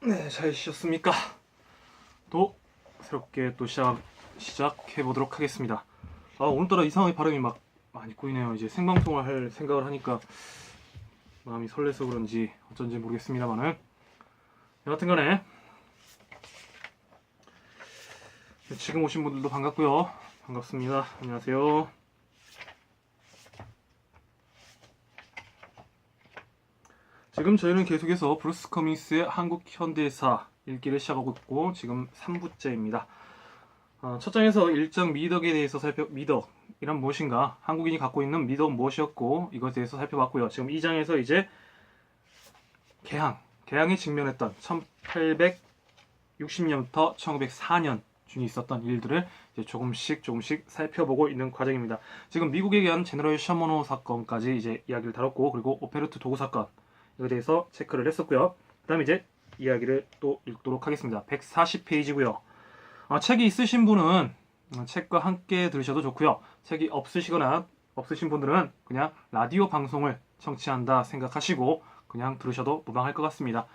네, 잘 쉬셨습니까? 또 새롭게 또 시작해 보도록 하겠습니다. 오늘따라 이상하게 발음이 막 많이 꼬이네요. 이제 생방송을 할 생각을 하니까 마음이 설레서 그런지 어쩐지 모르겠습니다만은 여하튼간에 지금 오신 분들도 반갑고요. 반갑습니다. 안녕하세요. 지금 저희는 계속해서 브루스 커밍스의 한국 현대사 읽기를 시작하고 있고 지금 3부째입니다. 첫 장에서 1장 미덕에 대해서 미덕이란 무엇인가, 한국인이 갖고 있는 미덕은 무엇이었고 이것에 대해서 살펴봤고요. 지금 2장에서 이제 개항에 직면했던 1860년부터 1904년 중에 있었던 일들을 이제 조금씩 살펴보고 있는 과정입니다. 지금 미국에 의한 제너럴 셔먼호 사건까지 이제 이야기를 다뤘고, 그리고 오페르트 도구 사건 이거에 대해서 체크를 했었고요. 그 다음에 이제 이야기를 또 읽도록 하겠습니다. 140페이지고요. 책이 있으신 분은 책과 함께 들으셔도 좋고요. 책이 없으신 분들은 그냥 라디오 방송을 청취한다 생각하시고 그냥 들으셔도 무방할 것 같습니다.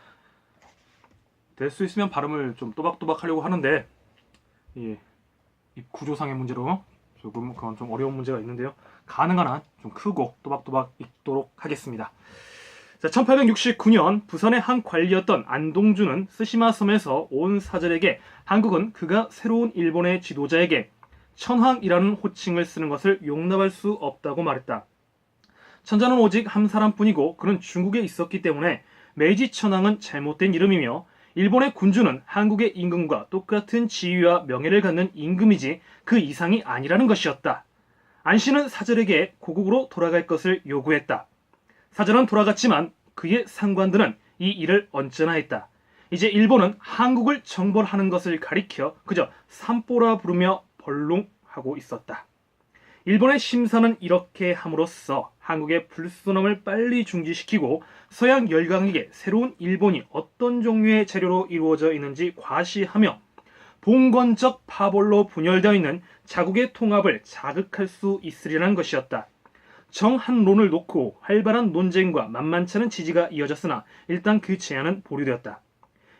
될 수 있으면 발음을 좀 또박또박 하려고 하는데 이 구조상의 문제로 조금 그건 좀 어려운 문제가 있는데요. 가능한 한 좀 크고 또박또박 읽도록 하겠습니다. 자, 1869년 부산의 한 관리였던 안동주는 스시마 섬에서 온 사절에게 한국은 그가 새로운 일본의 지도자에게 천황이라는 호칭을 쓰는 것을 용납할 수 없다고 말했다. 천자는 오직 한 사람뿐이고 그는 중국에 있었기 때문에 메이지 천황은 잘못된 이름이며 일본의 군주는 한국의 임금과 똑같은 지위와 명예를 갖는 임금이지 그 이상이 아니라는 것이었다. 안씨는 사절에게 고국으로 돌아갈 것을 요구했다. 사절은 돌아갔지만 그의 상관들은 이 일을 언짢아 했다. 이제 일본은 한국을 정벌하는 것을 가리켜 그저 삼보라 부르며 벌롱하고 있었다. 일본의 심사는 이렇게 함으로써 한국의 불순함을 빨리 중지시키고 서양 열강에게 새로운 일본이 어떤 종류의 재료로 이루어져 있는지 과시하며 봉건적 파벌로 분열되어 있는 자국의 통합을 자극할 수 있으리라는 것이었다. 정한론을 놓고 활발한 논쟁과 만만치 않은 지지가 이어졌으나 일단 그 제안은 보류되었다.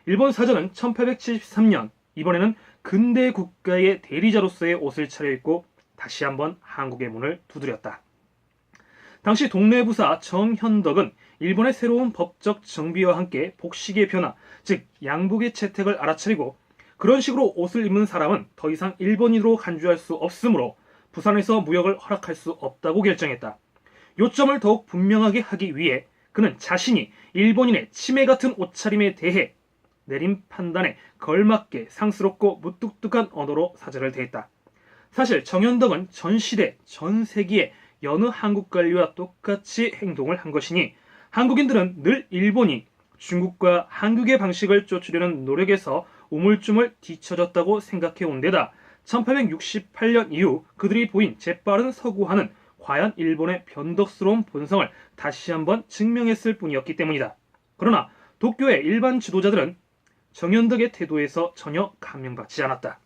일본 사전은 1873년 이번에는 근대 국가의 대리자로서의 옷을 차려입고 다시 한번 한국의 문을 두드렸다. 당시 동래부사 정현덕은 일본의 새로운 법적 정비와 함께 복식의 변화, 즉 양복의 채택을 알아차리고 그런 식으로 옷을 입는 사람은 더 이상 일본인으로 간주할 수 없으므로 부산에서 무역을 허락할 수 없다고 결정했다. 요점을 더욱 분명하게 하기 위해 그는 자신이 일본인의 치매 같은 옷차림에 대해 내린 판단에 걸맞게 상스럽고 무뚝뚝한 언어로 사절을 대했다. 사실 정현덕은 전 시대, 전 세기의 여느 한국 관리와 똑같이 행동을 한 것이니 한국인들은 늘 일본이 중국과 한국의 방식을 쫓으려는 노력에서 우물쭈물 뒤처졌다고 생각해 온 데다 1868년 이후 그들이 보인 재빠른 서구화는 과연 일본의 변덕스러운 본성을 다시 한번 증명했을 뿐이었기 때문이다. 그러나 도쿄의 일반 지도자들은 정현덕의 태도에서 전혀 감명받지 않았다.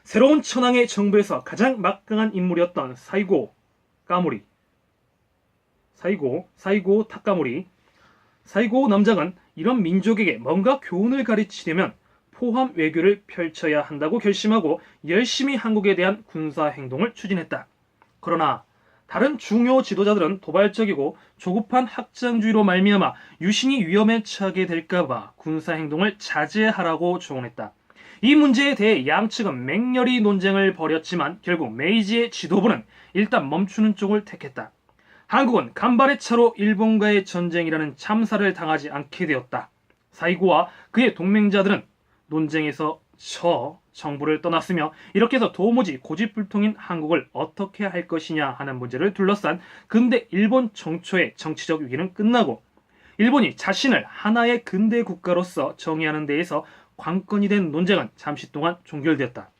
새로운 천황의 정부에서 가장 막강한 인물이었던 사이고 남장은 이런 민족에게 뭔가 교훈을 가르치려면 포함 외교를 펼쳐야 한다고 결심하고 열심히 한국에 대한 군사 행동을 추진했다. 그러나 다른 중요 지도자들은 도발적이고 조급한 확장주의로 말미암아 유신이 위험에 처하게 될까봐 군사 행동을 자제하라고 조언했다. 이 문제에 대해 양측은 맹렬히 논쟁을 벌였지만 결국 메이지의 지도부는 일단 멈추는 쪽을 택했다. 한국은 간발의 차로 일본과의 전쟁이라는 참사를 당하지 않게 되었다. 사이고와 그의 동맹자들은 논쟁에서 정부를 떠났으며 이렇게 해서 도무지 고집불통인 한국을 어떻게 할 것이냐 하는 문제를 둘러싼 근대 일본 정초의 정치적 위기는 끝나고 일본이 자신을 하나의 근대 국가로서 정의하는 데에서 관건이 된 논쟁은 잠시 동안 종결되었다.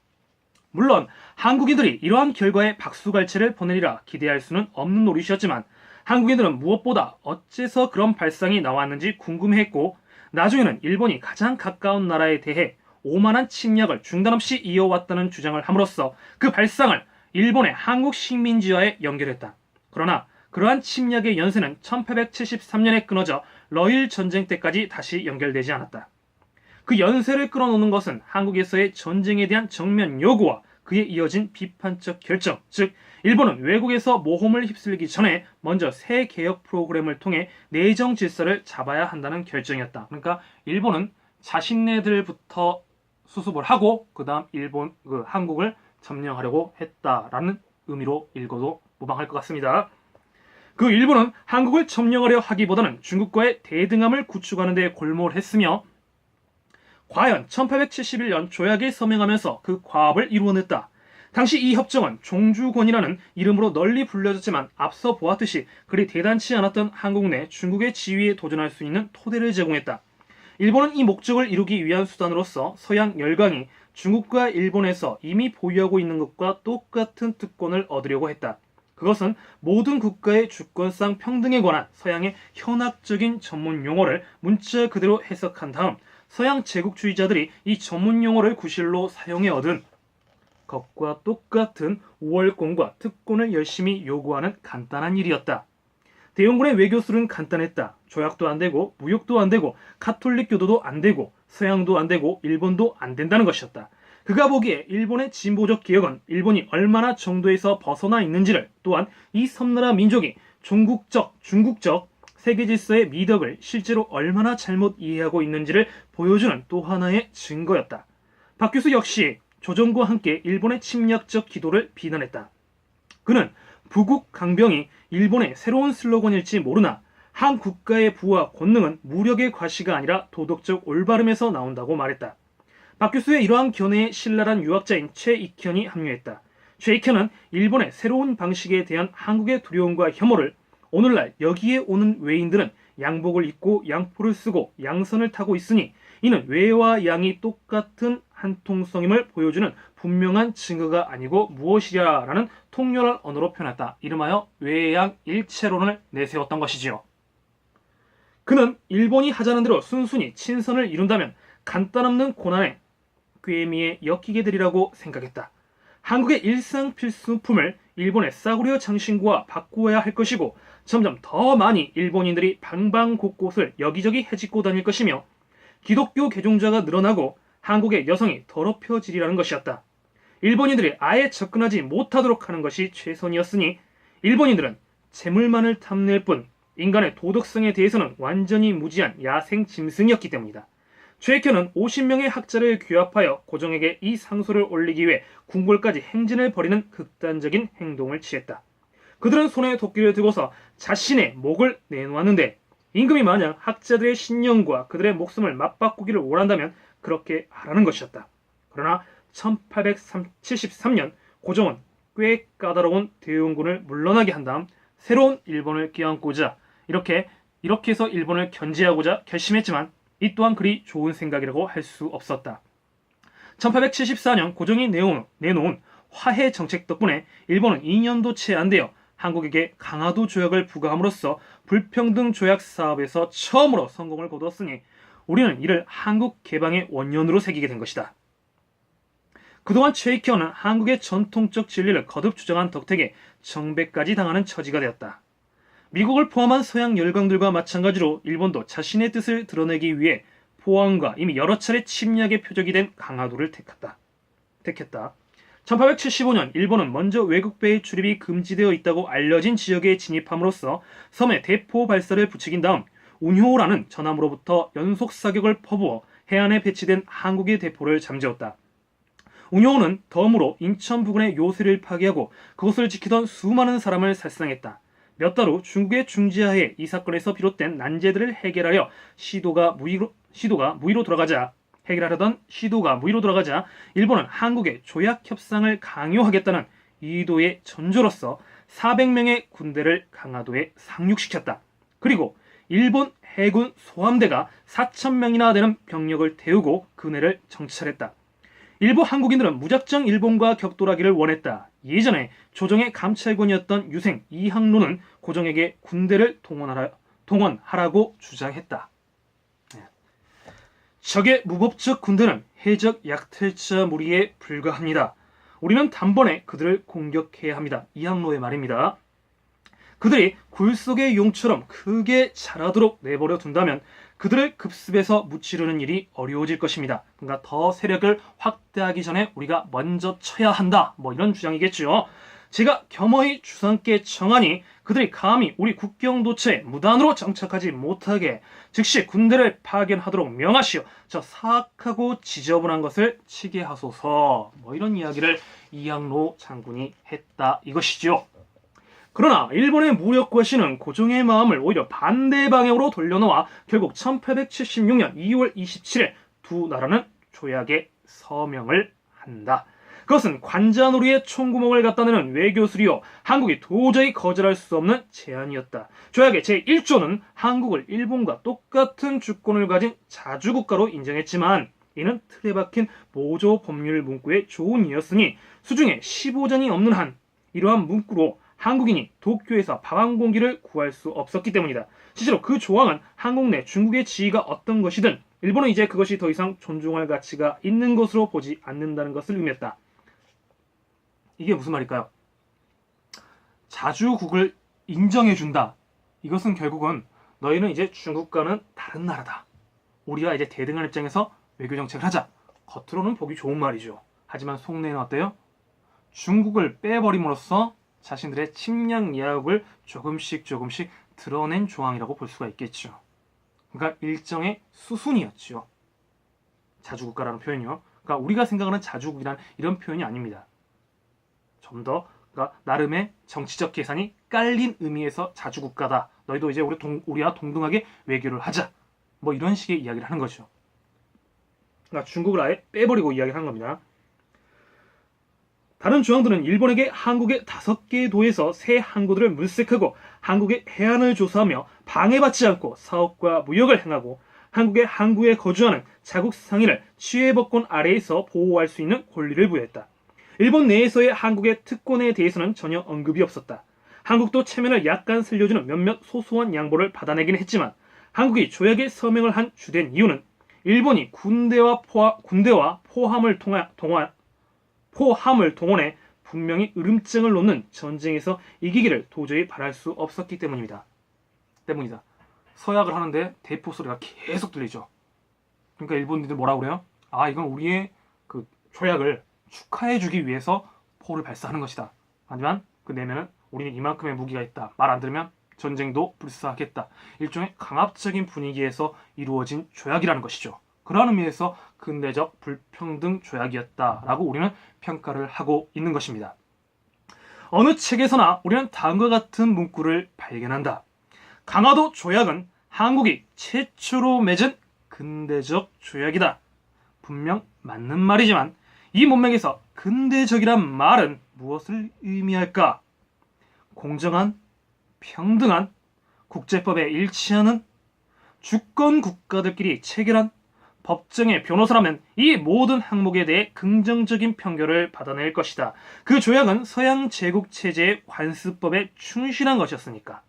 물론 한국인들이 이러한 결과에 박수갈채를 보내리라 기대할 수는 없는 노릇이었지만 한국인들은 무엇보다 어째서 그런 발상이 나왔는지 궁금해했고 나중에는 일본이 가장 가까운 나라에 대해 오만한 침략을 중단 없이 이어왔다는 주장을 함으로써 그 발상을 일본의 한국 식민지와에 연결했다. 그러나 그러한 침략의 연세는 1873년에 끊어져 러일 전쟁 때까지 다시 연결되지 않았다. 그 연세를 끌어놓는 것은 한국에서의 전쟁에 대한 정면 요구와 그에 이어진 비판적 결정, 즉 일본은 외국에서 모험을 휩쓸리기 전에 먼저 새 개혁 프로그램을 통해 내정 질서를 잡아야 한다는 결정이었다. 그러니까 일본은 자신네들부터 수습을 하고 그 다음 한국을 점령하려고 했다라는 의미로 읽어도 무방할 것 같습니다. 그 일본은 한국을 점령하려 하기보다는 중국과의 대등함을 구축하는 데 골몰 했으며 과연 1871년 조약에 서명하면서 그 과업을 이루어냈다. 당시 이 협정은 종주권이라는 이름으로 널리 불려졌지만 앞서 보았듯이 그리 대단치 않았던 한국 내 중국의 지위에 도전할 수 있는 토대를 제공했다. 일본은 이 목적을 이루기 위한 수단으로서 서양 열강이 중국과 일본에서 이미 보유하고 있는 것과 똑같은 특권을 얻으려고 했다. 그것은 모든 국가의 주권상 평등에 관한 서양의 현학적인 전문 용어를 문자 그대로 해석한 다음 서양 제국주의자들이 이 전문 용어를 구실로 사용해 얻은 것과 똑같은 우월권과 특권을 열심히 요구하는 간단한 일이었다. 대영군의 외교술은 간단했다. 조약도 안 되고 무역도 안 되고 가톨릭 교도도 안 되고 서양도 안 되고 일본도 안 된다는 것이었다. 그가 보기에 일본의 진보적 개혁은 일본이 얼마나 정도에서 벗어나 있는지를 또한 이 섬나라 민족이 중국적 세계 질서의 미덕을 실제로 얼마나 잘못 이해하고 있는지를 보여주는 또 하나의 증거였다. 박 교수 역시 조정과 함께 일본의 침략적 기도를 비난했다. 그는 부국 강병이 일본의 새로운 슬로건일지 모르나 한 국가의 부와 권능은 무력의 과시가 아니라 도덕적 올바름에서 나온다고 말했다. 박 교수의 이러한 견해에 신랄한 유학자인 최익현이 합류했다. 최익현은 일본의 새로운 방식에 대한 한국의 두려움과 혐오를 오늘날 여기에 오는 외인들은 양복을 입고 양포를 쓰고 양선을 타고 있으니 이는 외와 양이 똑같은 한통성임을 보여주는 분명한 증거가 아니고 무엇이랴 라는 통렬한 언어로 표현했다. 이름하여 외양 일체론을 내세웠던 것이지요. 그는 일본이 하자는 대로 순순히 친선을 이룬다면 간단없는 고난에 꾀미에 엮이게 되리라고 생각했다. 한국의 일상 필수품을 일본의 싸구려 장신구와 바꾸어야 할 것이고 점점 더 많이 일본인들이 방방곳곳을 여기저기 헤집고 다닐 것이며 기독교 개종자가 늘어나고 한국의 여성이 더럽혀지리라는 것이었다. 일본인들이 아예 접근하지 못하도록 하는 것이 최선이었으니 일본인들은 재물만을 탐낼 뿐 인간의 도덕성에 대해서는 완전히 무지한 야생 짐승이었기 때문이다. 최익현은 50명의 학자를 규합하여 고종에게 이 상소를 올리기 위해 궁궐까지 행진을 벌이는 극단적인 행동을 취했다. 그들은 손에 도끼를 들고서 자신의 목을 내놓았는데 임금이 만약 학자들의 신념과 그들의 목숨을 맞바꾸기를 원한다면 그렇게 하라는 것이었다. 그러나 1873년 고종은 꽤 까다로운 대용군을 물러나게 한 다음 새로운 일본을 껴안고자 이렇게 해서 일본을 견제하고자 결심했지만 이 또한 그리 좋은 생각이라고 할 수 없었다. 1874년 고종이 내놓은 화해 정책 덕분에 일본은 2년도 채 안 되어 한국에게 강화도 조약을 부과함으로써 불평등 조약 사업에서 처음으로 성공을 거두었으니 우리는 이를 한국 개방의 원년으로 새기게 된 것이다. 그동안 최익현은 한국의 전통적 진리를 거듭 주장한 덕택에 정배까지 당하는 처지가 되었다. 미국을 포함한 서양 열강들과 마찬가지로 일본도 자신의 뜻을 드러내기 위해 포항과 이미 여러 차례 침략의 표적이 된 강화도를 택했다. 1875년 일본은 먼저 외국배의 출입이 금지되어 있다고 알려진 지역에 진입함으로써 섬에 대포 발사를 부추긴 다음 운효라는 전함으로부터 연속 사격을 퍼부어 해안에 배치된 한국의 대포를 잠재웠다. 운효는 덤으로 인천 부근의 요새를 파괴하고 그곳을 지키던 수많은 사람을 살상했다. 몇 달 후 중국의 중지하에 이 사건에서 비롯된 난제들을 해결하려 시도가 무의로 돌아가자 일본은 한국의 조약 협상을 강요하겠다는 이도의 전조로서 400명의 군대를 강화도에 상륙시켰다. 그리고 일본 해군 소함대가 4,000명이나 되는 병력을 태우고 그네를 정찰했다. 일부 한국인들은 무작정 일본과 격돌하기를 원했다. 예전에 조정의 감찰관이었던 유생 이항로는 고종에게 군대를 동원하라고 주장했다. 적의 무법적 군대는 해적 약탈자 무리에 불과합니다. 우리는 단번에 그들을 공격해야 합니다. 이항로의 말입니다. 그들이 굴 속의 용처럼 크게 자라도록 내버려 둔다면 그들을 급습해서 무찌르는 일이 어려워질 것입니다. 그러니까 더 세력을 확대하기 전에 우리가 먼저 쳐야 한다. 뭐 이런 주장이겠죠. 제가 겸허히 주상께 청하니 그들이 감히 우리 국경 도처에 무단으로 정착하지 못하게 즉시 군대를 파견하도록 명하시오. 저 사악하고 지저분한 것을 치게 하소서. 뭐 이런 이야기를 이항로 장군이 했다 이것이죠. 그러나 일본의 무력 과시는 고종의 마음을 오히려 반대 방향으로 돌려놓아 결국 1876년 2월 27일 두 나라는 조약에 서명을 한다. 그것은 관자놀이의 총구멍을 갖다 내는 외교술이요 한국이 도저히 거절할 수 없는 제안이었다. 조약의 제1조는 한국을 일본과 똑같은 주권을 가진 자주국가로 인정했지만 이는 틀에 박힌 모조 법률 문구의 조언이었으니 수중에 15전이 없는 한 이러한 문구로 한국인이 도쿄에서 방한공기를 구할 수 없었기 때문이다. 실제로 그 조항은 한국 내 중국의 지위가 어떤 것이든 일본은 이제 그것이 더 이상 존중할 가치가 있는 것으로 보지 않는다는 것을 의미했다. 이게 무슨 말일까요? 자주국을 인정해준다. 이것은 결국은 너희는 이제 중국과는 다른 나라다. 우리가 이제 대등한 입장에서 외교정책을 하자. 겉으로는 보기 좋은 말이죠. 하지만 속내는 어때요? 중국을 빼버림으로써 자신들의 침략 야욕을 조금씩 드러낸 조항이라고 볼 수가 있겠죠. 그러니까 일정의 수순이었죠. 자주국가라는 표현이요. 그러니까 우리가 생각하는 자주국이란 이런 표현이 아닙니다. 좀 더 그러니까 나름의 정치적 계산이 깔린 의미에서 자주국가다. 너희도 이제 우리와 동등하게 외교를 하자. 뭐 이런 식의 이야기를 하는 거죠. 그러니까 중국을 아예 빼버리고 이야기를 하는 겁니다. 다른 조항들은 일본에게 한국의 5개의 도에서 새 항구들을 물색하고 한국의 해안을 조사하며 방해받지 않고 사업과 무역을 행하고 한국의 항구에 거주하는 자국 상인을 취해법권 아래에서 보호할 수 있는 권리를 부여했다. 일본 내에서의 한국의 특권에 대해서는 전혀 언급이 없었다. 한국도 체면을 약간 살려주는 몇몇 소소한 양보를 받아내긴 했지만 한국이 조약에 서명을 한 주된 이유는 일본이 군대와 포함을 동원해 분명히 으름장을 놓는 전쟁에서 이기기를 도저히 바랄 수 없었기 때문이다. 서약을 하는데 대포 소리가 계속 들리죠. 그러니까 일본인들 뭐라고 그래요? 아, 이건 우리의 그 조약을 축하해주기 위해서 포를 발사하는 것이다. 하지만 그 내면은 우리는 이만큼의 무기가 있다. 말 안 들으면 전쟁도 불사하겠다. 일종의 강압적인 분위기에서 이루어진 조약이라는 것이죠. 그러한 의미에서 근대적 불평등 조약이었다라고 우리는 평가를 하고 있는 것입니다. 어느 책에서나 우리는 다음과 같은 문구를 발견한다. 강화도 조약은 한국이 최초로 맺은 근대적 조약이다. 분명 맞는 말이지만 이 문맥에서 근대적이란 말은 무엇을 의미할까? 공정한, 평등한, 국제법에 일치하는, 주권 국가들끼리 체결한, 법정의 변호사라면 이 모든 항목에 대해 긍정적인 평가를 받아낼 것이다. 그 조약은 서양 제국 체제의 관습법에 충실한 것이었으니까.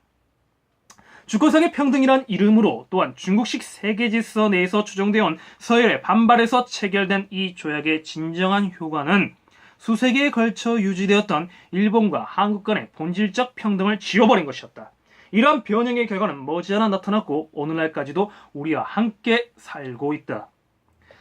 주권상의 평등이란 이름으로 또한 중국식 세계질서 내에서 추정되어 온 서열의 반발에서 체결된 이 조약의 진정한 효과는 수세기에 걸쳐 유지되었던 일본과 한국 간의 본질적 평등을 지워버린 것이었다. 이러한 변형의 결과는 머지않아 나타났고 오늘날까지도 우리와 함께 살고 있다.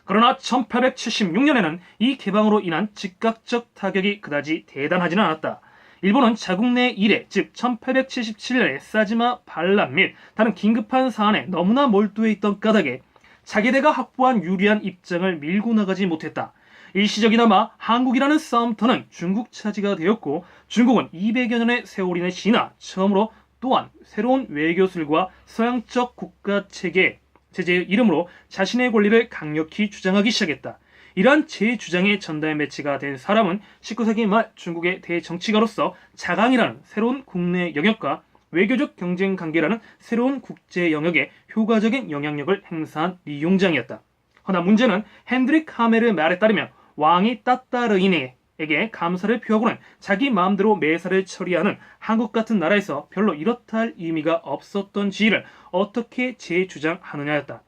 그러나 1876년에는 이 개방으로 인한 즉각적 타격이 그다지 대단하지는 않았다. 일본은 자국 내 이래, 즉 1877년의 사지마 반란 및 다른 긴급한 사안에 너무나 몰두해 있던 까닭에 자기네가 확보한 유리한 입장을 밀고 나가지 못했다. 일시적이나마 한국이라는 싸움터는 중국 차지가 되었고 중국은 200여 년의 세월이 지나 처음으로 또한 새로운 외교술과 서양적 국가체제의 이름으로 자신의 권리를 강력히 주장하기 시작했다. 이러한 제 주장의 전달 매체가 된 사람은 19세기 말 중국의 대정치가로서 자강이라는 새로운 국내 영역과 외교적 경쟁 관계라는 새로운 국제 영역에 효과적인 영향력을 행사한 리용장이었다. 허나 문제는 핸드릭 하멜의 말에 따르면 왕이 따따르이네에게 감사를 표하고는 자기 마음대로 매사를 처리하는 한국 같은 나라에서 별로 이렇다 할 의미가 없었던 지위를 어떻게 재주장하느냐였다.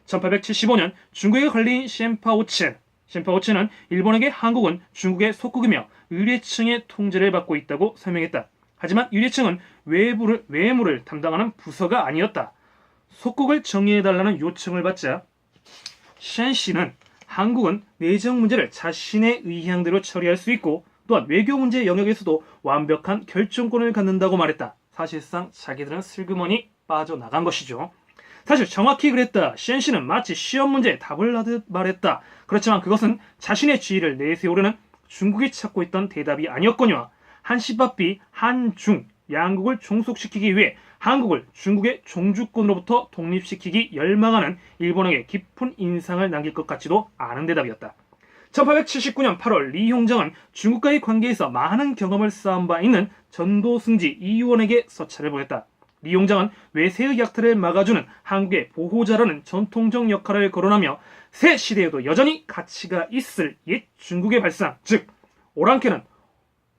1875년 중국에 걸린 셴파오첸은 일본에게 한국은 중국의 속국이며 의례층의 통제를 받고 있다고 설명했다. 하지만 유리층은 외무를 담당하는 부서가 아니었다. 속국을 정리해달라는 요청을 받자 셴시는 한국은 내정 문제를 자신의 의향대로 처리할 수 있고 또한 외교 문제 영역에서도 완벽한 결정권을 갖는다고 말했다. 사실상 자기들은 슬그머니 빠져나간 것이죠. 사실 정확히 그랬다. 셴시는 마치 시험 문제에 답을 하듯 말했다. 그렇지만 그것은 자신의 지위를 내세우려는 중국이 찾고 있던 대답이 아니었거니와 한시바삐 한중 양국을 종속시키기 위해 한국을 중국의 종주권으로부터 독립시키기 열망하는 일본에게 깊은 인상을 남길 것 같지도 않은 대답이었다. 1879년 8월 리홍정은 중국과의 관계에서 많은 경험을 쌓은 바 있는 전도승지 이원에게 서찰을 보냈다. 리홍정은 외세의 약탈을 막아주는 한국의 보호자라는 전통적 역할을 거론하며 새 시대에도 여전히 가치가 있을 옛 중국의 발상, 즉 오랑캐는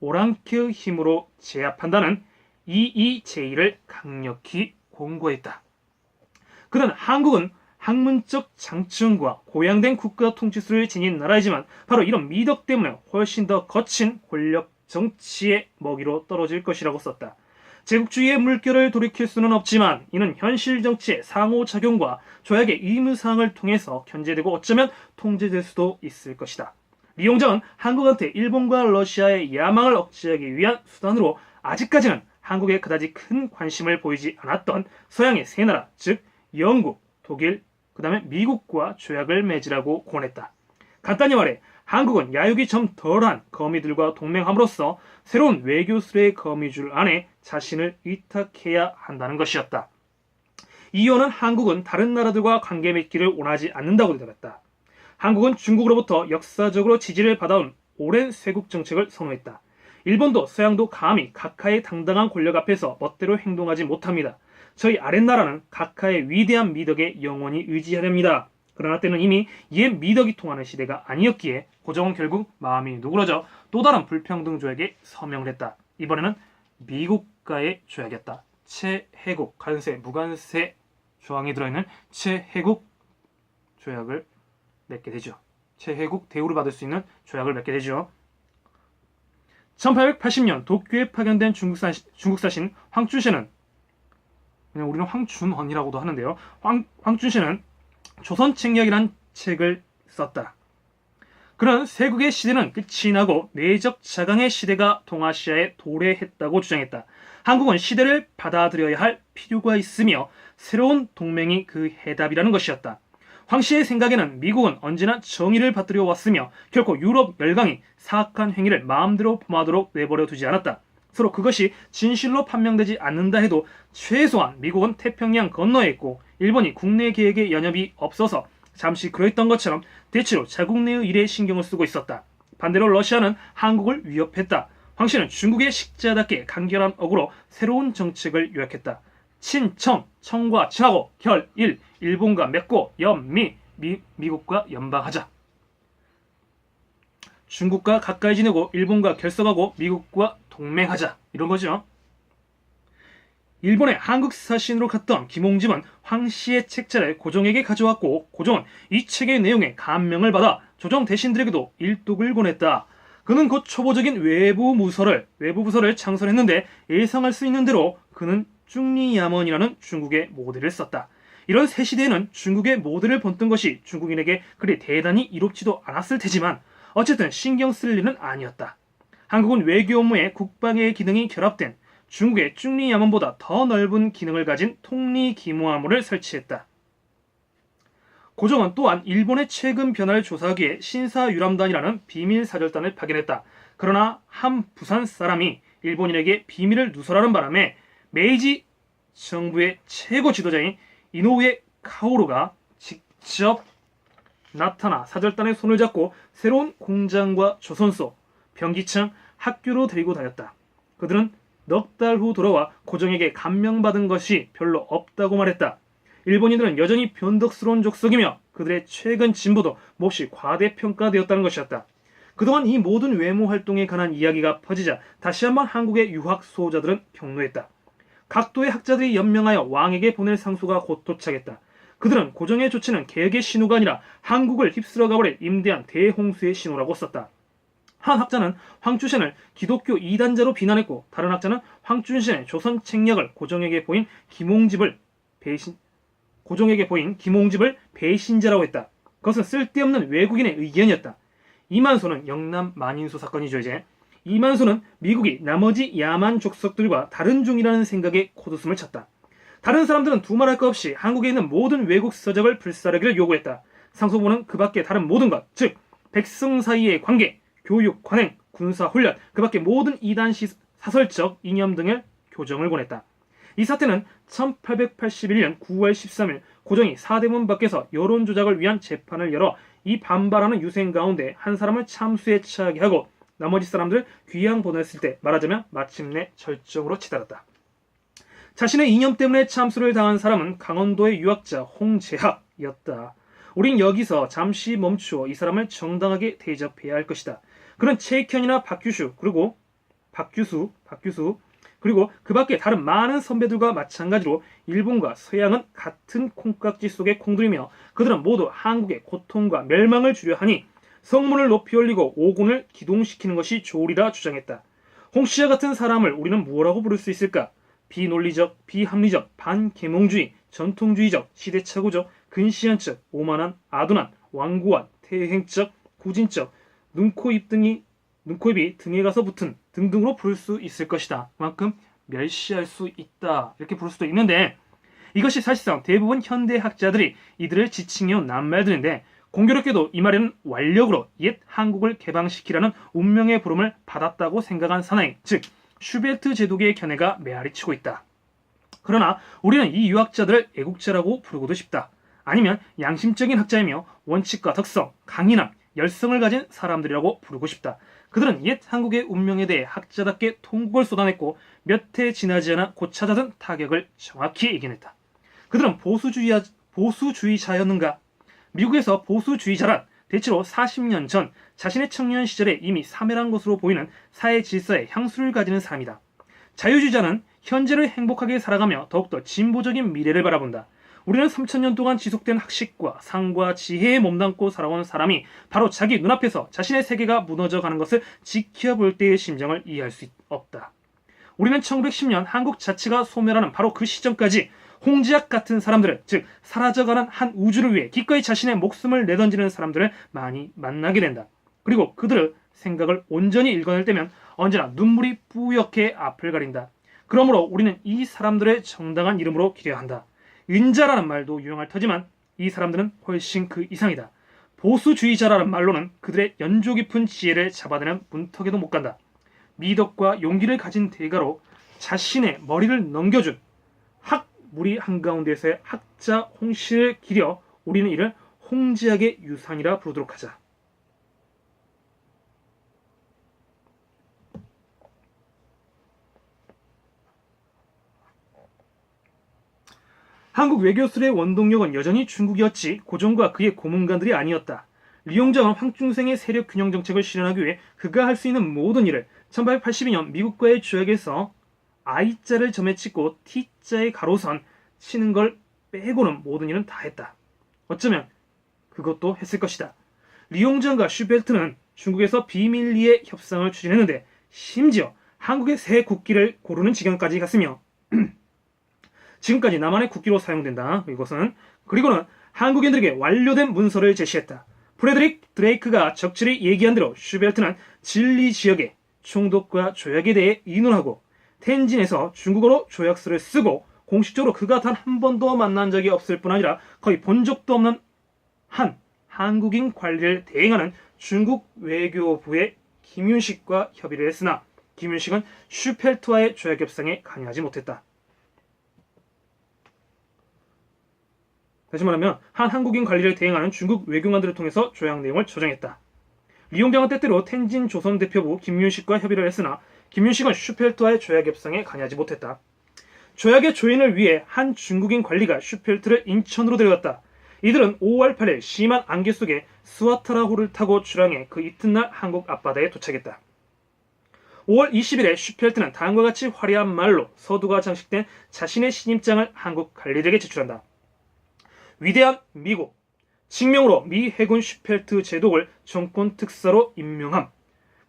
오랑캐의 힘으로 제압한다는 이의제의를 강력히 공고했다. 그는 한국은 학문적 장점과 고양된 국가 통치수를 지닌 나라이지만 바로 이런 미덕 때문에 훨씬 더 거친 권력 정치의 먹이로 떨어질 것이라고 썼다. 제국주의의 물결을 돌이킬 수는 없지만 이는 현실 정치의 상호작용과 조약의 의무사항을 통해서 견제되고 어쩌면 통제될 수도 있을 것이다. 리홍정은 한국한테 일본과 러시아의 야망을 억제하기 위한 수단으로 아직까지는 한국에 그다지 큰 관심을 보이지 않았던 서양의 세 나라, 즉 영국, 독일, 그 다음에 미국과 조약을 맺으라고 권했다. 간단히 말해 한국은 야욕이 좀 덜한 거미들과 동맹함으로써 새로운 외교술의 거미줄 안에 자신을 의탁해야 한다는 것이었다. 이원은 한국은 다른 나라들과 관계 맺기를 원하지 않는다고 대답했다. 한국은 중국으로부터 역사적으로 지지를 받아온 오랜 쇄국 정책을 선호했다. 일본도 서양도 감히 각하의 당당한 권력 앞에서 멋대로 행동하지 못합니다. 저희 아랫나라는 각하의 위대한 미덕에 영원히 의지하렵니다. 그러나 때는 이미 옛 미덕이 통하는 시대가 아니었기에 고종은 결국 마음이 누그러져 또 다른 불평등 조약에 서명을 했다. 이번에는 미국과의 조약이었다. 최해국, 관세, 무관세 조항이 들어있는 최해국 조약을 맺게 되죠. 최해국 대우를 받을 수 있는 조약을 맺게 되죠. 1880년 도쿄에 파견된 중국사신 황춘세는, 그냥 우리는 황춘헌이라고도 하는데요. 황춘세는 조선책략이라는 책을 썼다. 그는 세국의 시대는 끝이 나고 내적 자강의 시대가 동아시아에 도래했다고 주장했다. 한국은 시대를 받아들여야 할 필요가 있으며 새로운 동맹이 그 해답이라는 것이었다. 황 씨의 생각에는 미국은 언제나 정의를 받들여 왔으며 결코 유럽 열강이 사악한 행위를 마음대로 범하도록 내버려 두지 않았다. 서로 그것이 진실로 판명되지 않는다 해도 최소한 미국은 태평양 건너에 있고 일본이 국내 계획에 연협이 없어서 잠시 그랬던 것처럼 대체로 자국 내의 일에 신경을 쓰고 있었다. 반대로 러시아는 한국을 위협했다. 황 씨는 중국의 식자답게 간결한 어구로 새로운 정책을 요약했다. 친청, 청과 친하고 결일, 일본과 맺고 연미, 미국과 연방하자. 중국과 가까이 지내고 일본과 결석하고 미국과 동맹하자, 이런 거죠. 일본의 한국 사신으로 갔던 김홍집은 황 씨의 책자를 고종에게 가져왔고 고종은 이 책의 내용에 감명을 받아 조정 대신들에게도 일독을 권했다. 그는 곧 초보적인 외부 부서를 창설했는데 예상할 수 있는 대로 그는 중리야먼이라는 중국의 모델을 썼다. 이런 새 시대에는 중국의 모델을 본뜬 것이 중국인에게 그리 대단히 이롭지도 않았을 테지만 어쨌든 신경 쓸 일은 아니었다. 한국은 외교 업무에 국방의 기능이 결합된 중국의 중리야먼보다 더 넓은 기능을 가진 통리기무화물을 설치했다. 고종은 또한 일본의 최근 변화를 조사하기 위해 신사유람단이라는 비밀사절단을 파견했다. 그러나 한 부산 사람이 일본인에게 비밀을 누설하는 바람에 메이지 정부의 최고 지도자인 이노우에 카오루가 직접 나타나 사절단의 손을 잡고 새로운 공장과 조선소, 병기청, 학교로 데리고 다녔다. 그들은 넉 달 후 돌아와 고종에게 감명받은 것이 별로 없다고 말했다. 일본인들은 여전히 변덕스러운 족속이며 그들의 최근 진보도 몹시 과대평가되었다는 것이었다. 그동안 이 모든 외모 활동에 관한 이야기가 퍼지자 다시 한번 한국의 유학 수호자들은 경로했다. 각도의 학자들이 연명하여 왕에게 보낼 상소가 곧 도착했다. 그들은 고종의 조치는 개혁의 신호가 아니라 한국을 휩쓸어 가버릴 임대한 대홍수의 신호라고 썼다. 한 학자는 황추센을 기독교 이단자로 비난했고 다른 학자는 황춘센의 조선 책략을 고종에게 보인 김홍집을 배신자라고 했다. 그것은 쓸데없는 외국인의 의견이었다. 이만소는 영남 만인수 사건이죠. 이제 이만소는 미국이 나머지 야만 족속들과 다른 종이라는 생각에 코웃음을 쳤다. 다른 사람들은 두말할 것 없이 한국에 있는 모든 외국 서적을 불사르기를 요구했다. 상소부는 그 밖에 다른 모든 것, 즉 백성 사이의 관계, 교육, 관행, 군사 훈련, 그 밖에 모든 이단 사설적 이념 등의 교정을 권했다. 이 사태는 1881년 9월 13일 고종이 사대문 밖에서 여론조작을 위한 재판을 열어 이 반발하는 유생 가운데 한 사람을 참수에 처하게 하고 나머지 사람들을 귀양 보냈을 때 말하자면 마침내 절정으로 치달았다. 자신의 이념 때문에 참수를 당한 사람은 강원도의 유학자 홍재학이었다. 우린 여기서 잠시 멈추어 이 사람을 정당하게 대접해야 할 것이다. 그는 최익현이나 박규수 그리고 그 밖에 다른 많은 선배들과 마찬가지로 일본과 서양은 같은 콩깍지 속에 콩들이며 그들은 모두 한국의 고통과 멸망을 주려 하니 성문을 높이 올리고 오군을 기동시키는 것이 좋으리라 주장했다. 홍씨와 같은 사람을 우리는 무엇라고 부를 수 있을까? 비논리적, 비합리적, 반계몽주의, 전통주의적, 시대착오적, 근시안적, 오만한, 아둔한, 완고한, 태행적, 구진적, 눈코입이 등에 가서 붙은 등등으로 부를 수 있을 것이다. 그만큼 멸시할 수 있다. 이렇게 부를 수도 있는데 이것이 사실상 대부분 현대 학자들이 이들을 지칭해온 낱말들인데 공교롭게도 이 말에는 완력으로 옛 한국을 개방시키라는 운명의 부름을 받았다고 생각한 사나이, 즉 슈베르트 제독의 견해가 메아리치고 있다. 그러나 우리는 이 유학자들을 애국자라고 부르고도 싶다. 아니면 양심적인 학자이며 원칙과 덕성, 강인함, 열성을 가진 사람들이라고 부르고 싶다. 그들은 옛 한국의 운명에 대해 학자답게 통곡을 쏟아냈고 몇 해 지나지 않아 곧 찾아든 타격을 정확히 이겨냈다. 그들은 보수주의자였는가? 미국에서 보수주의자란 대체로 40년 전 자신의 청년 시절에 이미 사멸한 것으로 보이는 사회 질서에 향수를 가지는 사람이다. 자유주의자는 현재를 행복하게 살아가며 더욱더 진보적인 미래를 바라본다. 우리는 3000년 동안 지속된 학식과 상과 지혜에 몸담고 살아온 사람이 바로 자기 눈앞에서 자신의 세계가 무너져가는 것을 지켜볼 때의 심정을 이해할 수 없다. 우리는 1910년 한국 자치가 소멸하는 바로 그 시점까지 홍지학 같은 사람들을, 즉 사라져가는 한 우주를 위해 기꺼이 자신의 목숨을 내던지는 사람들을 많이 만나게 된다. 그리고 그들의 생각을 온전히 읽어낼 때면 언제나 눈물이 뿌옇게 앞을 가린다. 그러므로 우리는 이 사람들의 정당한 이름으로 기려야 한다. 은자라는 말도 유용할 터지만 이 사람들은 훨씬 그 이상이다. 보수주의자라는 말로는 그들의 연조 깊은 지혜를 잡아내는 문턱에도 못 간다. 미덕과 용기를 가진 대가로 자신의 머리를 넘겨준 무리 한가운데서의 학자 홍씨를 기려 우리는 이를 홍지학의 유산이라 부르도록 하자. 한국 외교술의 원동력은 여전히 중국이었지 고종과 그의 고문관들이 아니었다. 리용장은 황충생의 세력 균형 정책을 실현하기 위해 그가 할 수 있는 모든 일을 1882년 미국과의 조약에서 I자를 점에 찍고 T자의 가로선 치는 걸 빼고는 모든 일은 다 했다. 어쩌면 그것도 했을 것이다. 리용장과 슈벨트는 중국에서 비밀리에 협상을 추진했는데 심지어 한국의 새 국기를 고르는 지경까지 갔으며 지금까지 남한의 국기로 사용된다. 이것은 그리고는 한국인들에게 완료된 문서를 제시했다. 프레드릭 드레이크가 적절히 얘기한 대로 슈벨트는 진리 지역의 총독과 조약에 대해 의논하고 텐진에서 중국어로 조약서를 쓰고 공식적으로 그가 단 한 번도 만난 적이 없을 뿐 아니라 거의 본 적도 없는 한 한국인 관리를 대행하는 중국 외교부의 김윤식과 협의를 했으나 김윤식은 슈펠트와의 조약 협상에 관여하지 못했다. 다시 말하면 한 한국인 관리를 대행하는 중국 외교관들을 통해서 조약 내용을 조정했다. 리용장은 때때로 텐진 조선 대표부 김윤식과 협의를 했으나 김윤식은 슈펠트와의 조약 협상에 관여하지 못했다. 조약의 조인을 위해 한 중국인 관리가 슈펠트를 인천으로 데려갔다. 이들은 5월 8일 심한 안개 속에 스와타라호를 타고 출항해 그 이튿날 한국 앞바다에 도착했다. 5월 20일에 슈펠트는 다음과 같이 화려한 말로 서두가 장식된 자신의 신임장을 한국 관리들에게 제출한다. 위대한 미국, 칙명으로 미 해군 슈펠트 제독을 정권 특사로 임명함.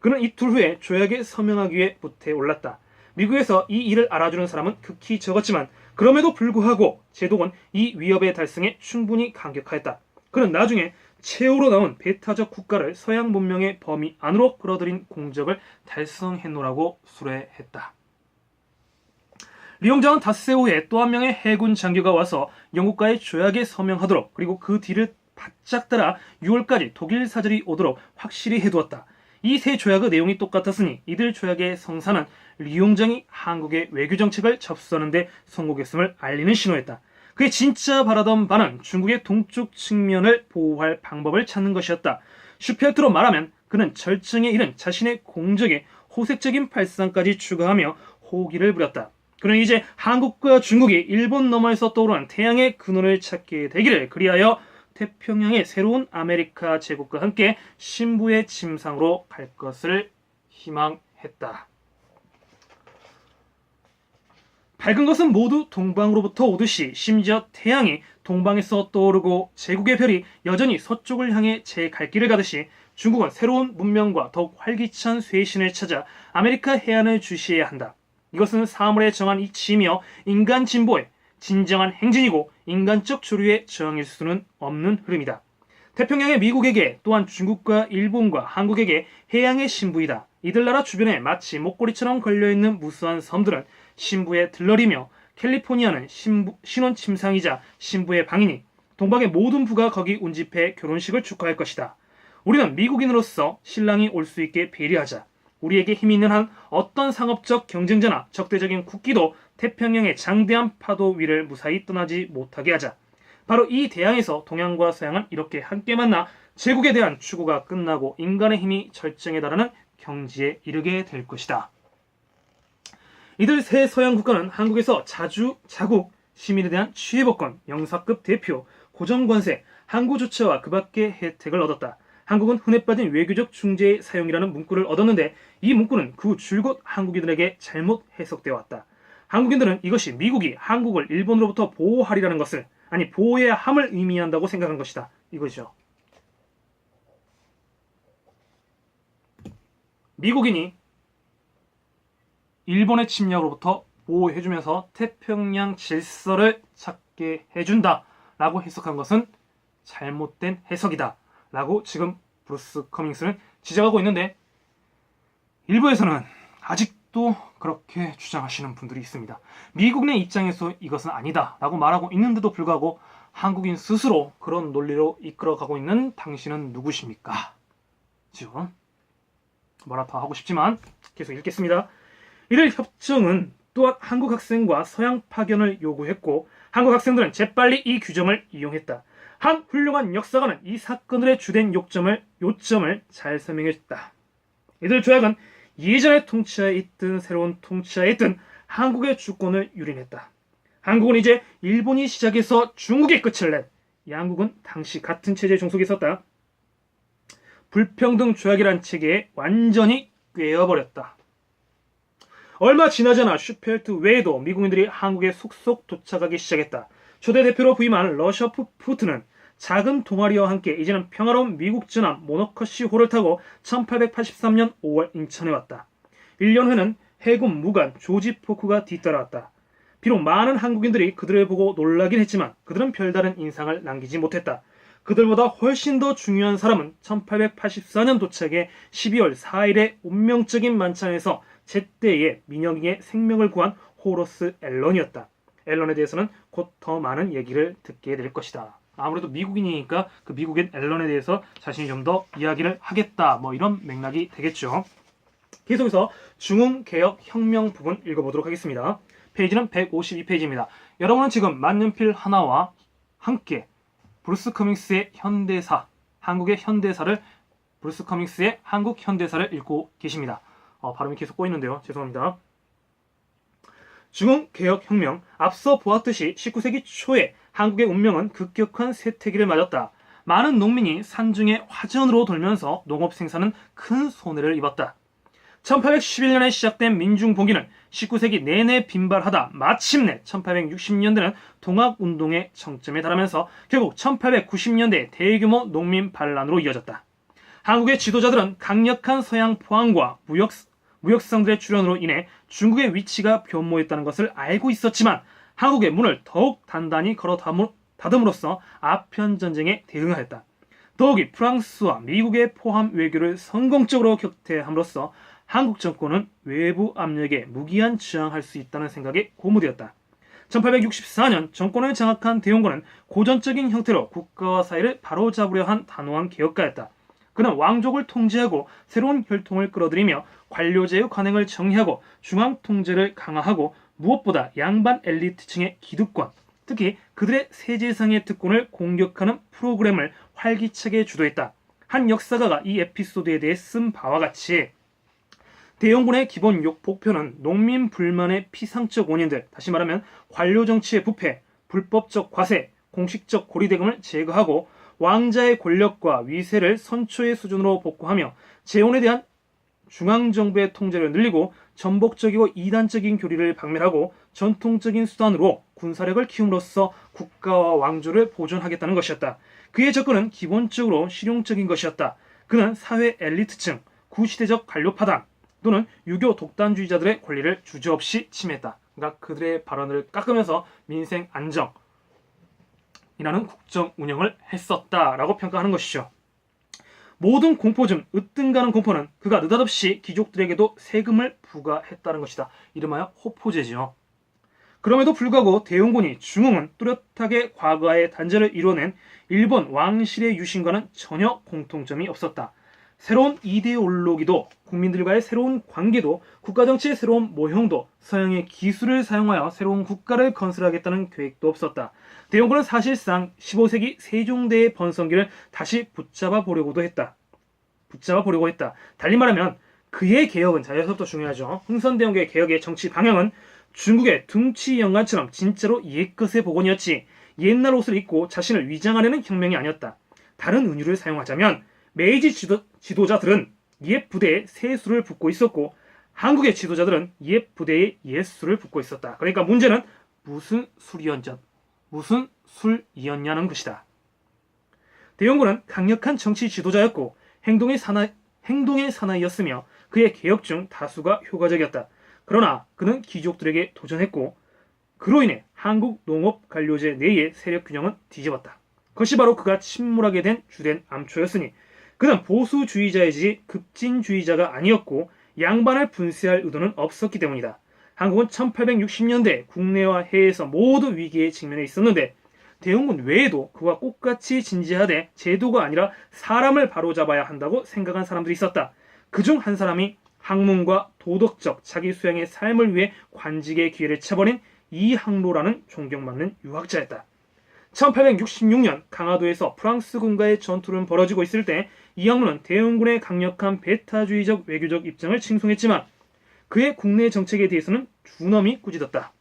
그는 이틀 후에 조약에 서명하기 위해 붓에 올랐다. 미국에서 이 일을 알아주는 사람은 극히 적었지만 그럼에도 불구하고 제독은 이 위협의 달성에 충분히 감격하였다. 그는 나중에 최후로 나온 배타적 국가를 서양 문명의 범위 안으로 끌어들인 공적을 달성했노라고 수레했다. 리용장은 닷새 후에 또 한 명의 해군 장교가 와서 영국과의 조약에 서명하도록, 그리고 그 뒤를 바짝 따라 6월까지 독일 사절이 오도록 확실히 해두었다. 이 세 조약의 내용이 똑같았으니 이들 조약의 성사는 리용장이 한국의 외교정책을 접수하는 데 성공했음을 알리는 신호였다. 그의 진짜 바라던 바는 중국의 동쪽 측면을 보호할 방법을 찾는 것이었다. 슈펠트로 말하면 그는 절정에 이른 자신의 공적에 호색적인 발상까지 추가하며 호기를 부렸다. 그는 이제 한국과 중국이 일본 너머에서 떠오르는 태양의 근원을 찾게 되기를, 그리하여 태평양의 새로운 아메리카 제국과 함께 신부의 침상으로 갈 것을 희망했다. 밝은 것은 모두 동방으로부터 오듯이 심지어 태양이 동방에서 떠오르고 제국의 별이 여전히 서쪽을 향해 제 갈 길을 가듯이 중국은 새로운 문명과 더욱 활기찬 쇄신을 찾아 아메리카 해안을 주시해야 한다. 이것은 사물에 정한 이치이며 인간 진보의 진정한 행진이고 인간적 조류의 저항일 수는 없는 흐름이다. 태평양의 미국에게, 또한 중국과 일본과 한국에게 해양의 신부이다. 이들 나라 주변에 마치 목걸이처럼 걸려있는 무수한 섬들은 신부의 들러리며 캘리포니아는 신혼 침상이자 신부의 방이니 동방의 모든 부가 거기 운집해 결혼식을 축하할 것이다. 우리는 미국인으로서 신랑이 올 수 있게 배려하자. 우리에게 힘이 있는 한 어떤 상업적 경쟁자나 적대적인 국기도 태평양의 장대한 파도 위를 무사히 떠나지 못하게 하자. 바로 이 대양에서 동양과 서양은 이렇게 함께 만나 제국에 대한 추구가 끝나고 인간의 힘이 절정에 달하는 경지에 이르게 될 것이다. 이들 세 서양 국가는 한국에서 자국 시민에 대한 취해법권, 영사급 대표, 고정관세, 항구 조처와 그 밖의 혜택을 얻었다. 한국은 흔해 빠진 외교적 중재의 사용이라는 문구를 얻었는데 이 문구는 그 줄곧 한국인들에게 잘못 해석되어 왔다. 한국인들은 이것이 미국이 한국을 일본으로부터 보호하리라는 것을, 아니 보호해야 함을 의미한다고 생각한 것이다. 이거죠. 미국인이 일본의 침략으로부터 보호해주면서 태평양 질서를 찾게 해준다 라고 해석한 것은 잘못된 해석이다 라고 지금 브루스 커밍스는 지적하고 있는데, 일부에서는 아직도 그렇게 주장하시는 분들이 있습니다. 미국의 입장에서 이것은 아니다 라고 말하고 있는데도 불구하고 한국인 스스로 그런 논리로 이끌어가고 있는 당신은 누구십니까? 지금 뭐라 더 하고 싶지만 계속 읽겠습니다. 이들 협정은 또한 한국 학생과 서양 파견을 요구했고 한국 학생들은 재빨리 이 규정을 이용했다. 한 훌륭한 역사가는 이 사건들의 주된 요점을 잘 설명했다. 이들 조약은 예전의 통치하에 있든 새로운 통치하에 있든 한국의 주권을 유린했다. 한국은 이제 일본이 시작해서 중국의 끝을 낸, 양국은 당시 같은 체제에 종속해 있었다. 불평등 조약이란 체계에 완전히 꿰어버렸다. 얼마 지나지 않아 슈펠트 외에도 미국인들이 한국에 속속 도착하기 시작했다. 초대 대표로 부임한 러셔프 푸트는 작은 동아리와 함께 이제는 평화로운 미국 전함 모노커시 호를 타고 1883년 5월 인천에 왔다. 1년 후에는 해군 무관 조지 포크가 뒤따라왔다. 비록 많은 한국인들이 그들을 보고 놀라긴 했지만 그들은 별다른 인상을 남기지 못했다. 그들보다 훨씬 더 중요한 사람은 1884년 도착해 12월 4일의 운명적인 만찬에서 제때에 민영이의 생명을 구한 호러스 앨런이었다. 앨런에 대해서는 곧 더 많은 얘기를 듣게 될 것이다. 아무래도 미국인이니까 그 미국인 앨런에 대해서 자신이 좀 더 이야기를 하겠다, 뭐 이런 맥락이 되겠죠. 계속해서 중흥개혁혁명 부분 읽어보도록 하겠습니다. 페이지는 152페이지입니다. 여러분은 지금 만년필 하나와 함께 브루스 커밍스의 현대사, 한국의 현대사를, 브루스 커밍스의 한국 현대사를 읽고 계십니다. 발음이 계속 꼬이는데요. 죄송합니다. 중흥개혁혁명, 앞서 보았듯이 19세기 초에 한국의 운명은 급격한 쇠퇴기를 맞았다. 많은 농민이 산중의 화전으로 돌면서 농업 생산은 큰 손해를 입었다. 1811년에 시작된 민중봉기는 19세기 내내 빈발하다 마침내 1860년대는 동학운동의 정점에 달하면서 결국 1890년대 대규모 농민 반란으로 이어졌다. 한국의 지도자들은 강력한 서양 포항과 무역상들의 출현으로 인해 중국의 위치가 변모했다는 것을 알고 있었지만 한국의 문을 더욱 단단히 걸어 닫음으로써 아편전쟁에 대응하였다. 더욱이 프랑스와 미국의 포함 외교를 성공적으로 격퇴함으로써 한국 정권은 외부 압력에 무기한 저항할 수 있다는 생각에 고무되었다. 1864년 정권을 장악한 대원군은 고전적인 형태로 국가와 사회를 바로잡으려 한 단호한 개혁가였다. 그는 왕족을 통제하고 새로운 혈통을 끌어들이며 관료제의 관행을 정리하고 중앙 통제를 강화하고 무엇보다 양반 엘리트층의 기득권, 특히 그들의 세제상의 특권을 공격하는 프로그램을 활기차게 주도했다. 한 역사가가 이 에피소드에 대해 쓴 바와 같이 대원군의 기본 목표는 농민 불만의 피상적 원인들, 다시 말하면 관료 정치의 부패, 불법적 과세, 공식적 고리대금을 제거하고 왕자의 권력과 위세를 선초의 수준으로 복구하며 재원에 대한 중앙정부의 통제를 늘리고 전복적이고 이단적인 교리를 박멸하고 전통적인 수단으로 군사력을 키움으로써 국가와 왕조를 보존하겠다는 것이었다. 그의 접근은 기본적으로 실용적인 것이었다. 그는 사회 엘리트층, 구시대적 관료파단 또는 유교 독단주의자들의 권리를 주저없이 침해했다. 그러니까 그들의 발언을 깎으면서 민생 안정이라는 국정 운영을 했었다라고 평가하는 것이죠. 모든 공포 중 으뜸가는 공포는 그가 느닷없이 귀족들에게도 세금을 부과했다는 것이다. 이름하여 호포제지요. 그럼에도 불구하고 대원군이 중흥은 뚜렷하게 과거의 단절을 이뤄낸 일본 왕실의 유신과는 전혀 공통점이 없었다. 새로운 이데올로기도 국민들과의 새로운 관계도 국가정치의 새로운 모형도 서양의 기술을 사용하여 새로운 국가를 건설하겠다는 계획도 없었다. 대원군은 사실상 15세기 세종대의 번성기를 다시 붙잡아 보려고 했다. 달리 말하면 그의 개혁은, 자 여기서부터 중요하죠. 흥선대원군의 개혁의 정치 방향은 중국의 둥치 영관처럼 진짜로 옛것의 복원이었지 옛날 옷을 입고 자신을 위장하려는 혁명이 아니었다. 다른 은유를 사용하자면 메이지 지도자들은 옛 부대에 새 수를 붓고 있었고 한국의 지도자들은 옛 부대에 옛 수를 붓고 있었다. 그러니까 문제는 무슨 술이었냐는 것이다. 대원군은 강력한 정치 지도자였고 행동의 사나이였으며 그의 개혁 중 다수가 효과적이었다. 그러나 그는 귀족들에게 도전했고 그로 인해 한국 농업 관료제 내의 세력 균형은 뒤집었다. 그것이 바로 그가 침몰하게 된 주된 암초였으니 그는 보수주의자이지 급진주의자가 아니었고 양반을 분쇄할 의도는 없었기 때문이다. 한국은 1860년대 국내와 해외에서 모두 위기에 직면해 있었는데 대원군 외에도 그와 똑같이 진지하되 제도가 아니라 사람을 바로잡아야 한다고 생각한 사람들이 있었다. 그중 한 사람이 학문과 도덕적 자기 수양의 삶을 위해 관직의 기회를 쳐버린 이항로라는 존경받는 유학자였다. 1866년 강화도에서 프랑스군과의 전투는 벌어지고 있을 때 이항로는 대원군의 강력한 배타주의적 외교적 입장을 칭송했지만 그의 국내 정책에 대해서는 준엄히 꾸짖었다.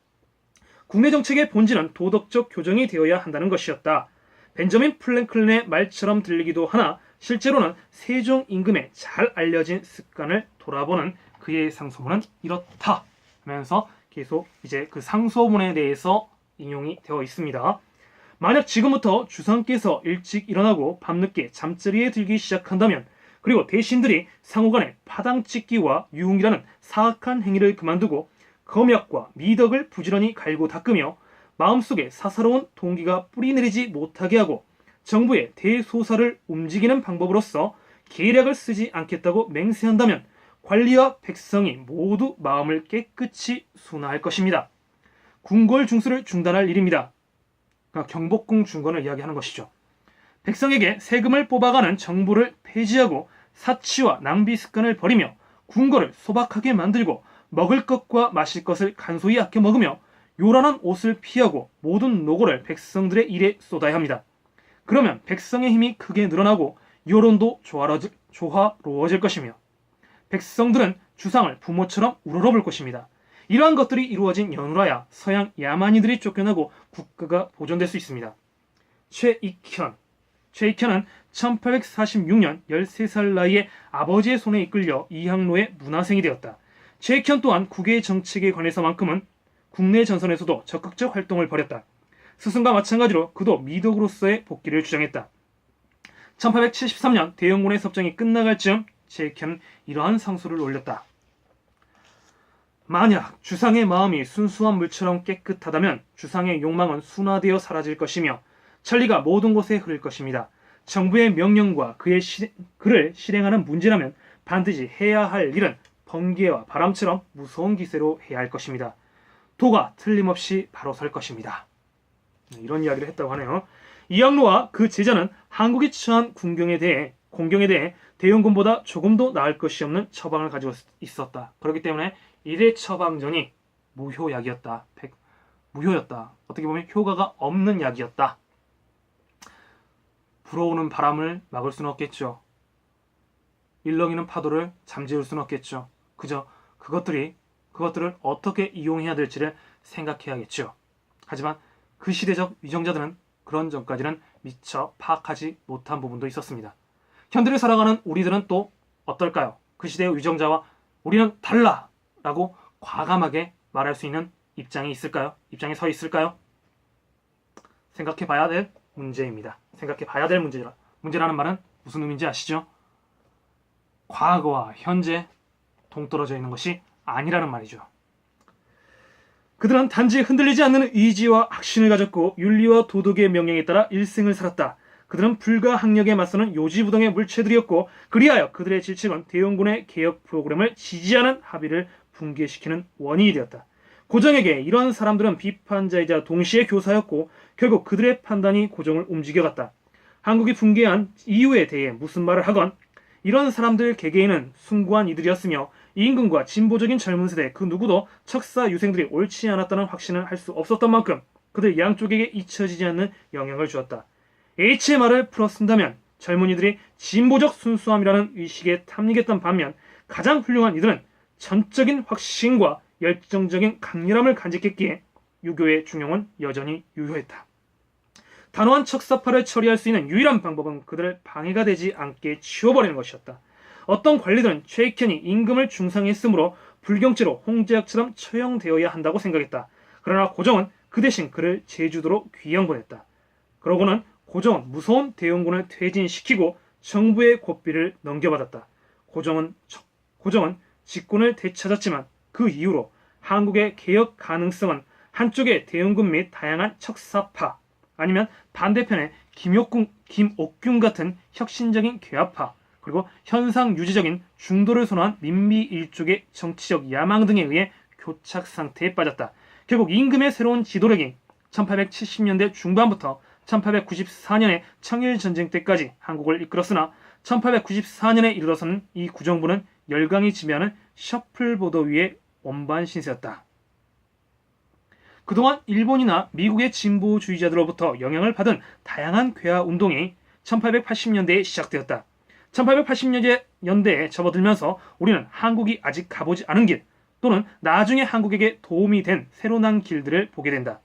국내 정책의 본질은 도덕적 교정이 되어야 한다는 것이었다. 벤저민 프랭클린의 말처럼 들리기도 하나 실제로는 세종 임금의 잘 알려진 습관을 돌아보는 그의 상소문은 이렇다 하면서 계속 이제 그 상소문에 대해서 인용이 되어 있습니다. 만약 지금부터 주상께서 일찍 일어나고 밤늦게 잠자리에 들기 시작한다면 그리고 대신들이 상호간에 파당찍기와 유흥이라는 사악한 행위를 그만두고 검약과 미덕을 부지런히 갈고 닦으며 마음속에 사사로운 동기가 뿌리내리지 못하게 하고 정부의 대소사를 움직이는 방법으로서 계략을 쓰지 않겠다고 맹세한다면 관리와 백성이 모두 마음을 깨끗이 순화할 것입니다. 궁궐 중수를 중단할 일입니다. 그러니까 경복궁 중건을 이야기하는 것이죠. 백성에게 세금을 뽑아가는 정부를 폐지하고 사치와 낭비 습관을 버리며 궁궐을 소박하게 만들고 먹을 것과 마실 것을 간소히 아껴 먹으며 요란한 옷을 피하고 모든 노고를 백성들의 일에 쏟아야 합니다. 그러면 백성의 힘이 크게 늘어나고 여론도 조화로워질 것이며 백성들은 주상을 부모처럼 우러러볼 것입니다. 이러한 것들이 이루어진 연후라야 서양 야만인들이 쫓겨나고 국가가 보존될 수 있습니다. 최익현은 1846년 13살 나이에 아버지의 손에 이끌려 이항로의 문화생이 되었다. 최익현 또한 국외 정책에 관해서만큼은 국내 전선에서도 적극적 활동을 벌였다. 스승과 마찬가지로 그도 미덕으로서의 복귀를 주장했다. 1873년 대영군의 섭정이 끝나갈 즈음 제이켄은 이러한 상소를 올렸다. 만약 주상의 마음이 순수한 물처럼 깨끗하다면 주상의 욕망은 순화되어 사라질 것이며 천리가 모든 곳에 흐를 것입니다. 정부의 명령과 그를 실행하는 문제라면 반드시 해야 할 일은 번개와 바람처럼 무서운 기세로 해야 할 것입니다. 도가 틀림없이 바로 설 것입니다. 이런 이야기를 했다고 하네요. 이양로와 그 제자는 한국이 처한 공경에 대해 대영군보다 조금도 나을 것이 없는 처방을 가지고 있었다. 그렇기 때문에 이대 처방전이 무효약이었다. 무효였다. 어떻게 보면 효과가 없는 약이었다. 불어오는 바람을 막을 수는 없겠죠. 일렁이는 파도를 잠재울 수는 없겠죠. 그저 그것들을 어떻게 이용해야 될지를 생각해야겠죠. 하지만 그 시대적 위정자들은 그런 점까지는 미처 파악하지 못한 부분도 있었습니다. 현대를 살아가는 우리들은 또 어떨까요? 그 시대의 위정자와 우리는 달라! 라고 과감하게 말할 수 있는 입장이 있을까요? 입장에 서 있을까요? 생각해 봐야 될 문제입니다. 생각해 봐야 될 문제라는 말은 무슨 의미인지 아시죠? 과거와 현재 동떨어져 있는 것이 아니라는 말이죠. 그들은 단지 흔들리지 않는 의지와 확신을 가졌고 윤리와 도덕의 명령에 따라 일생을 살았다. 그들은 불가항력에 맞서는 요지부동의 물체들이었고 그리하여 그들의 질책은 대영군의 개혁 프로그램을 지지하는 합의를 붕괴시키는 원인이 되었다. 고정에게 이런 사람들은 비판자이자 동시에 교사였고 결국 그들의 판단이 고정을 움직여갔다. 한국이 붕괴한 이유에 대해 무슨 말을 하건 이런 사람들 개개인은 숭고한 이들이었으며 임금과 진보적인 젊은 세대 그 누구도 척사 유생들이 옳지 않았다는 확신을 할 수 없었던 만큼 그들 양쪽에게 잊혀지지 않는 영향을 주었다. H의 말을 풀어쓴다면 젊은이들이 진보적 순수함이라는 의식에 탐닉했던 반면 가장 훌륭한 이들은 전적인 확신과 열정적인 강렬함을 간직했기에 유교의 중용은 여전히 유효했다. 단호한 척사파를 처리할 수 있는 유일한 방법은 그들을 방해가 되지 않게 치워버리는 것이었다. 어떤 관리들은 최익현이 임금을 중상했으므로 불경죄로 홍제약처럼 처형되어야 한다고 생각했다. 그러나 고정은 그 대신 그를 제주도로 귀양 보냈다. 그러고는 고정은 무서운 대영군을 퇴진시키고 정부의 고삐를 넘겨받았다. 고정은 직권을 되찾았지만 그 이후로 한국의 개혁 가능성은 한쪽의 대영군 및 다양한 척사파 아니면 반대편의 김옥균 같은 혁신적인 괴합파 그리고 현상 유지적인 중도를 선호한 민비 일족의 정치적 야망 등에 의해 교착 상태에 빠졌다. 결국 임금의 새로운 지도력이 1870년대 중반부터 1894년의 청일전쟁 때까지 한국을 이끌었으나 1894년에 이르러서는 이 구정부는 열강이 지배하는 셔플보더 위의 원반 신세였다. 그동안 일본이나 미국의 진보주의자들로부터 영향을 받은 다양한 괴화 운동이 1880년대에 시작되었다. 1880년대에 접어들면서 우리는 한국이 아직 가보지 않은 길 또는 나중에 한국에게 도움이 된 새로 난 길들을 보게 된다.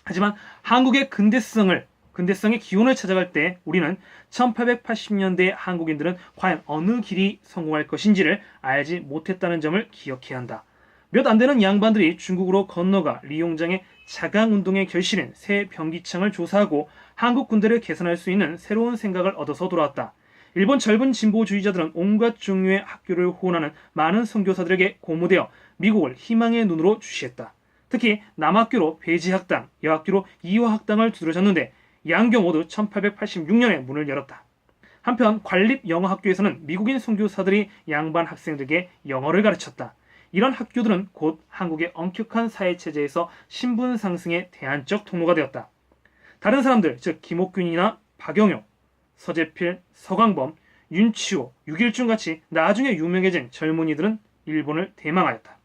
하지만 한국의 근대성의 기원을 찾아갈 때 우리는 1880년대 한국인들은 과연 어느 길이 성공할 것인지를 알지 못했다는 점을 기억해야 한다. 몇 안 되는 양반들이 중국으로 건너가 리용장의 자강운동의 결실인 새 병기창을 조사하고 한국 군대를 개선할 수 있는 새로운 생각을 얻어서 돌아왔다. 일본 젊은 진보주의자들은 온갖 종류의 학교를 후원하는 많은 선교사들에게 고무되어 미국을 희망의 눈으로 주시했다. 특히 남학교로 배지학당, 여학교로 이화학당을 두드려졌는데 양교 모두 1886년에 문을 열었다. 한편 관립 영어학교에서는 미국인 선교사들이 양반 학생들에게 영어를 가르쳤다. 이런 학교들은 곧 한국의 엄격한 사회체제에서 신분 상승의 대안적 통로가 되었다. 다른 사람들, 즉 김옥균이나 박영효, 서재필, 서광범, 윤치호, 유길중 같이 나중에 유명해진 젊은이들은 일본을 대망하였다.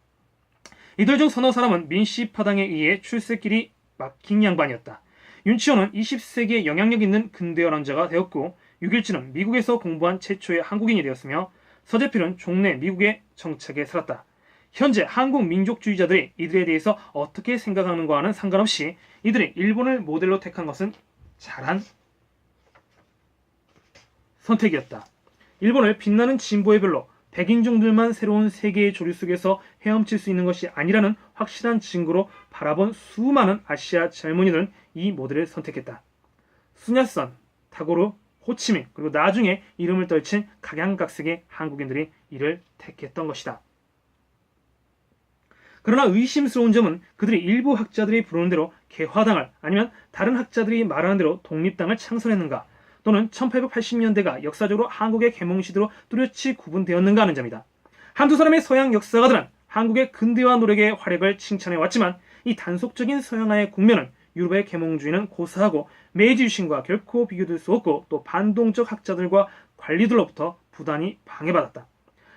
이들 중 서너 사람은 민씨파당에 의해 출세길이 막힌 양반이었다. 윤치호는 20세기에 영향력 있는 근대언론자가 되었고 유길진은 미국에서 공부한 최초의 한국인이 되었으며 서재필은 종래 미국의 정착에 살았다. 현재 한국 민족주의자들이 이들에 대해서 어떻게 생각하는가와는 상관없이 이들이 일본을 모델로 택한 것은 잘한 선택이었다. 일본을 빛나는 진보의 별로 백인종들만 새로운 세계의 조류 속에서 헤엄칠 수 있는 것이 아니라는 확실한 증거로 바라본 수많은 아시아 젊은이들은 이 모델을 선택했다. 수냐선, 타고르, 호치민, 그리고 나중에 이름을 떨친 각양각색의 한국인들이 이를 택했던 것이다. 그러나 의심스러운 점은 그들이 일부 학자들이 부르는 대로 개화당을, 아니면 다른 학자들이 말하는 대로 독립당을 창설했는가, 또는 1880년대가 역사적으로 한국의 계몽시대로 뚜렷이 구분되었는가 하는 점이다. 한두 사람의 서양 역사가들은 한국의 근대화 노력의 활약을 칭찬해왔지만 이 단속적인 서양화의 국면은 유럽의 계몽주의는 고사하고 메이지 유신과 결코 비교될 수 없고, 또 반동적 학자들과 관리들로부터 부단히 방해받았다.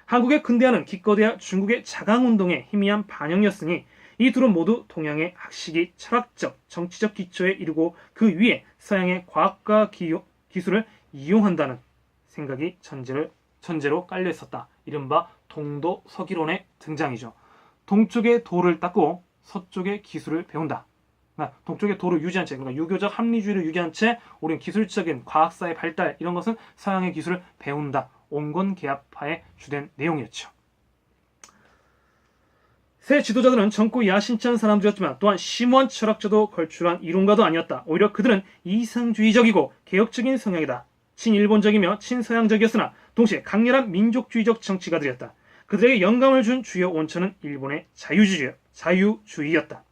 한국의 근대화는 기껏해야 중국의 자강운동의 희미한 반영이었으니 이 둘은 모두 동양의 학식이 철학적, 정치적 기초에 이르고 그 위에 서양의 과학과 기술을 이용한다는 생각이 천재로 깔려있었다. 이른바 동도 서기론의 등장이죠. 동쪽의 도를 닦고 서쪽의 기술을 배운다. 동쪽의 도를 유지한 채, 그러니까 유교적 합리주의를 유지한 채 우리는 기술적인 과학사의 발달, 이런 것은 서양의 기술을 배운다. 온건계합파의 주된 내용이었죠. 새 지도자들은 젊고 야심찬 사람들이었지만 또한 심오한 철학자도 걸출한 이론가도 아니었다. 오히려 그들은 이상주의적이고 개혁적인 성향이다. 친일본적이며 친서양적이었으나 동시에 강렬한 민족주의적 정치가들이었다. 그들에게 영감을 준 주요 원천은 일본의 자유주의였다.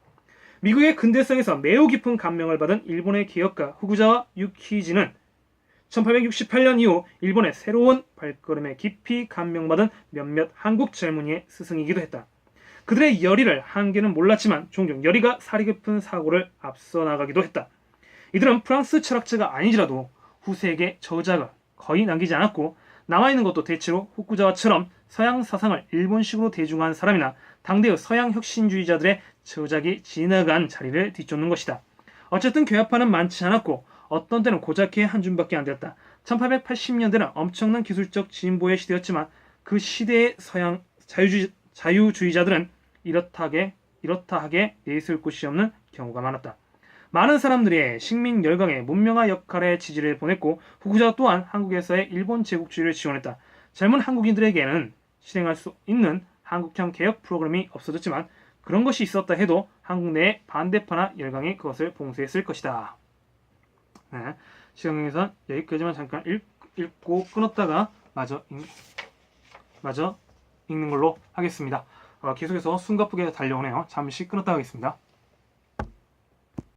미국의 근대성에서 매우 깊은 감명을 받은 일본의 개혁가 후쿠자와 유키지는 1868년 이후 일본의 새로운 발걸음에 깊이 감명받은 몇몇 한국 젊은이의 스승이기도 했다. 그들의 열의를 한계는 몰랐지만 종종 열의가 사리 깊은 사고를 앞서 나가기도 했다. 이들은 프랑스 철학자가 아니지라도 후세에게 저작을 거의 남기지 않았고, 남아있는 것도 대체로 후쿠자와처럼 서양 사상을 일본식으로 대중화한 사람이나 당대의 서양 혁신주의자들의 저작이 지나간 자리를 뒤쫓는 것이다. 어쨌든 개혁파는 많지 않았고 어떤 때는 고작해 한 줌밖에 안 되었다. 1880년대는 엄청난 기술적 진보의 시대였지만 그 시대의 서양 자유주의자들은 이렇다 하게 내세울 곳이 없는 경우가 많았다. 많은 사람들이 식민 열강의 문명화 역할에 지지를 보냈고, 후쿠자 또한 한국에서의 일본 제국주의를 지원했다. 젊은 한국인들에게는 실행할 수 있는 한국형 개혁 프로그램이 없어졌지만 그런 것이 있었다 해도 한국 내의 반대파나 열강이 그것을 봉쇄했을 것이다. 네, 시간에선 여기까지만 잠깐 읽고 끊었다가 마저 읽는 걸로 하겠습니다. 계속해서 숨가쁘게 달려오네요. 잠시 끊었다 하겠습니다.